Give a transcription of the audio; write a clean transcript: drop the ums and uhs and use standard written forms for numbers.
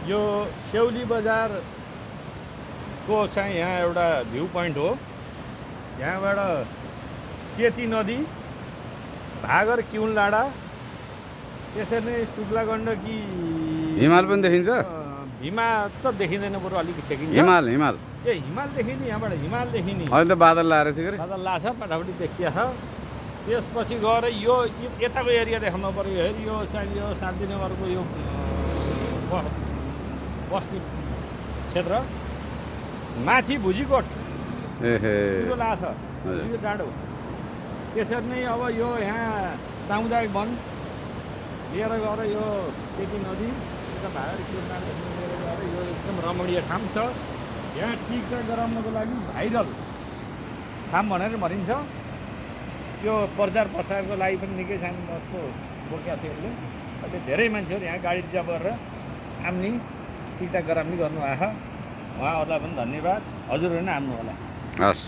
यो सेउली बजारको चाहिँ यहाँ एउटा भ्यू पोइन्ट हो। यहाँबाट सेती नदी, भागर किउन लाडा, त्यसरी नै शुक्ला गण्डकी, हिमाल पनि देखिन्छ। भीमा त देखिँदैन, बरु अलिक छेकिन्छ। हिमाल ए हिमाल देखिने, यहाँबाट हिमाल देखिने। अहिले त बादल लाएर छ के बादल लाछ, पाटापट्टि देखिया छ। त्यसपछि गएर यो यताको एरिया देखाउनु पऱ्यो। हेर यो चाहिँ यो शान्तिनगरको यो बस्ती क्षेत्र माथि भुजीकोट ठुलो लाछ, यो डाँडो। त्यसरी नै अब यो यहाँ सामुदायिक वन लिएर गएर यो सेती नदी, भागर किउन लाडादेखि लिएर गएर यो एकदम रमणीय ठाउँ छ। यहाँ टिका गराउनको लागि भाइरल ठाउँ भनेर भनिन्छ। यो प्रचार प्रसारको लागि पनि निकै सानो महत्त्व बोकेको छ यसले। अहिले धेरै मान्छेहरू यहाँ गाडी रिजर्भ गरेर आम्नी टिकटक गराउने गर्नुभएको छ। उहाँहरूलाई पनि धन्यवाद। हजुरहरू नै आउनु होला। हस्।